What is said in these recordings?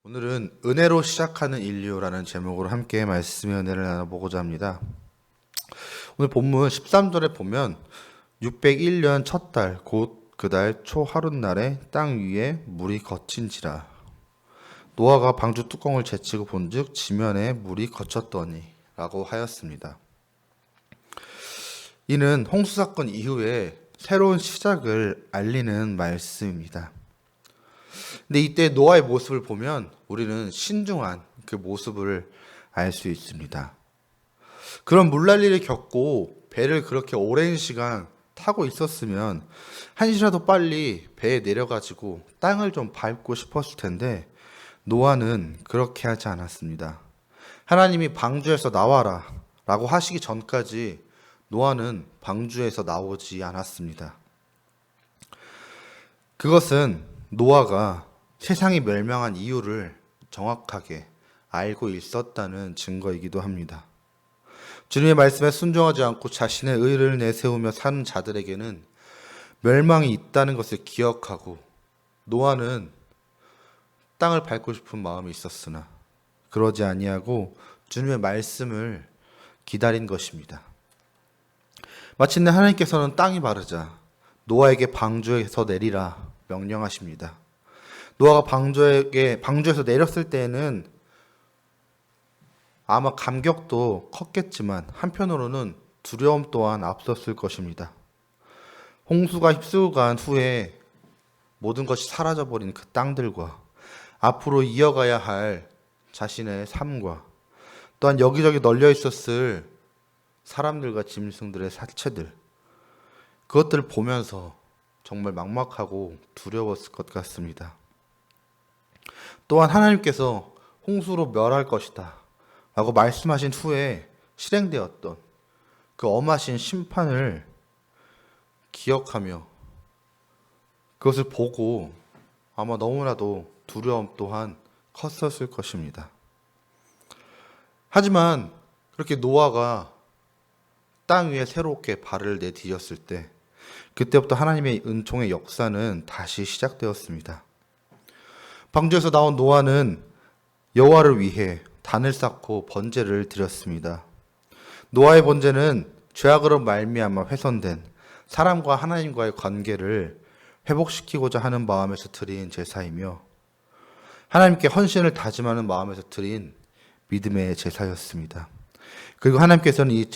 오늘은 은혜로 시작하는 인류라는 제목으로 함께 말씀의 은혜를 나눠보고자 합니다. 오늘 본문 13절에 보면 601년 첫 달 곧 그달 초 하룻날에 땅 위에 물이 거친지라 노아가 방주 뚜껑을 제치고 본즉 지면에 물이 거쳤더니 라고 하였습니다. 이는 홍수 사건 이후에 새로운 시작을 알리는 말씀입니다. 근데 이때 노아의 모습을 보면 우리는 신중한 그 모습을 알 수 있습니다. 그런 물난리를 겪고 배를 그렇게 오랜 시간 타고 있었으면 한시라도 빨리 배에 내려가지고 땅을 좀 밟고 싶었을 텐데 노아는 그렇게 하지 않았습니다. 하나님이 방주에서 나와라 라고 하시기 전까지 노아는 방주에서 나오지 않았습니다. 그것은 노아가 세상이 멸망한 이유를 정확하게 알고 있었다는 증거이기도 합니다. 주님의 말씀에 순종하지 않고 자신의 의를 내세우며 사는 자들에게는 멸망이 있다는 것을 기억하고 노아는 땅을 밟고 싶은 마음이 있었으나 그러지 아니하고 주님의 말씀을 기다린 것입니다. 마침내 하나님께서는 땅이 마르자 노아에게 방주에서 내리라 명령하십니다. 노아가 방주에서 내렸을 때에는 아마 감격도 컸겠지만 한편으로는 두려움 또한 앞섰을 것입니다. 홍수가 휩쓸고 간 후에 모든 것이 사라져버린 그 땅들과 앞으로 이어가야 할 자신의 삶과 또한 여기저기 널려 있었을 사람들과 짐승들의 사체들, 그것들을 보면서 정말 막막하고 두려웠을 것 같습니다. 또한 하나님께서 홍수로 멸할 것이다 라고 말씀하신 후에 실행되었던 그 엄하신 심판을 기억하며 그것을 보고 아마 너무나도 두려움 또한 컸었을 것입니다. 하지만 그렇게 노아가 땅 위에 새롭게 발을 내디뎠을 때 그때부터 하나님의 은총의 역사는 다시 시작되었습니다. 방주에서 나온 노아는 여호와를 위해 단을 쌓고 번제를 드렸습니다. 노아의 번제는 죄악으로 말미암아 훼손된 사람과 하나님과의 관계를 회복시키고자 하는 마음에서 드린 제사이며 하나님께 헌신을 다짐하는 마음에서 드린 믿음의 제사였습니다. 그리고 하나님께서는 이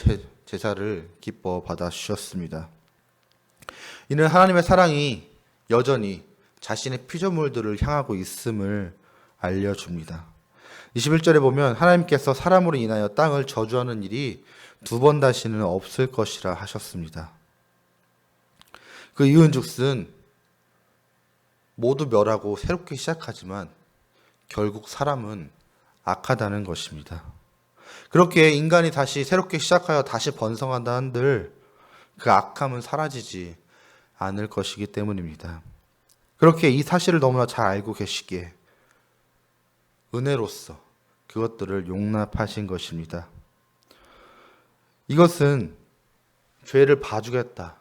제사를 기뻐 받아주셨습니다. 이는 하나님의 사랑이 여전히 자신의 피조물들을 향하고 있음을 알려줍니다. 21절에 보면 하나님께서 사람으로 인하여 땅을 저주하는 일이 두 번 다시는 없을 것이라 하셨습니다. 그 이유인즉슨 모두 멸하고 새롭게 시작하지만 결국 사람은 악하다는 것입니다. 그렇게 인간이 다시 새롭게 시작하여 다시 번성한다 한들 그 악함은 사라지지 않을 것이기 때문입니다. 그렇게 이 사실을 너무나 잘 알고 계시기에 은혜로서 그것들을 용납하신 것입니다. 이것은 죄를 봐주겠다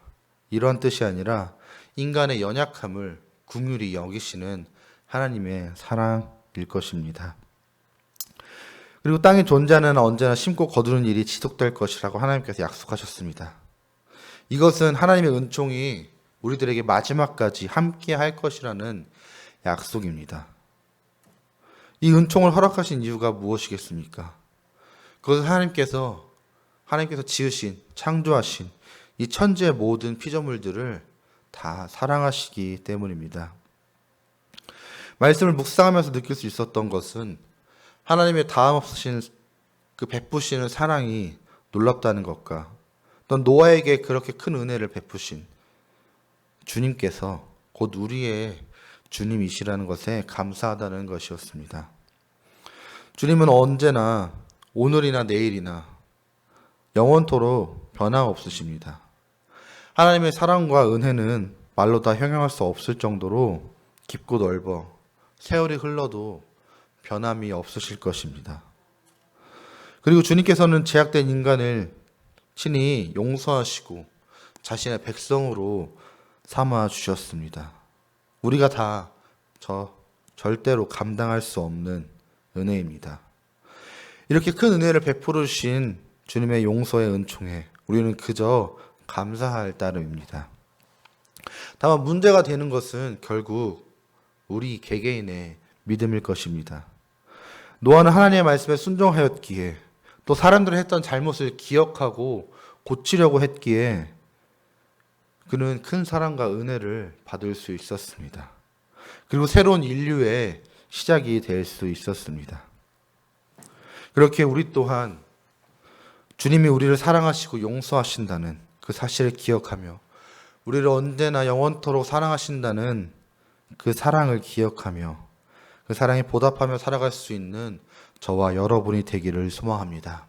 이런 뜻이 아니라 인간의 연약함을 긍휼히 여기시는 하나님의 사랑일 것입니다. 그리고 땅에 존재하는 언제나 심고 거두는 일이 지속될 것이라고 하나님께서 약속하셨습니다. 이것은 하나님의 은총이 우리들에게 마지막까지 함께 할 것이라는 약속입니다. 이 은총을 허락하신 이유가 무엇이겠습니까? 그것은 하나님께서 지으신, 창조하신 이 천지의 모든 피조물들을 다 사랑하시기 때문입니다. 말씀을 묵상하면서 느낄 수 있었던 것은 하나님의 다음 없으신 그 베푸시는 사랑이 놀랍다는 것과 또 노아에게 그렇게 큰 은혜를 베푸신 주님께서 곧 우리의 주님이시라는 것에 감사하다는 것이었습니다. 주님은 언제나 오늘이나 내일이나 영원토록 변함없으십니다. 하나님의 사랑과 은혜는 말로 다 형용할 수 없을 정도로 깊고 넓어 세월이 흘러도 변함이 없으실 것입니다. 그리고 주님께서는 죄악된 인간을 친히 용서하시고 자신의 백성으로 삼아 주셨습니다. 우리가 다 저 절대로 감당할 수 없는 은혜입니다. 이렇게 큰 은혜를 베풀어 주신 주님의 용서의 은총에 우리는 그저 감사할 따름입니다. 다만 문제가 되는 것은 결국 우리 개개인의 믿음일 것입니다. 노아는 하나님의 말씀에 순종하였기에 또 사람들이 했던 잘못을 기억하고 고치려고 했기에 그는 큰 사랑과 은혜를 받을 수 있었습니다. 그리고 새로운 인류의 시작이 될 수 있었습니다. 그렇게 우리 또한 주님이 우리를 사랑하시고 용서하신다는 그 사실을 기억하며 우리를 언제나 영원토록 사랑하신다는 그 사랑을 기억하며 그 사랑에 보답하며 살아갈 수 있는 저와 여러분이 되기를 소망합니다.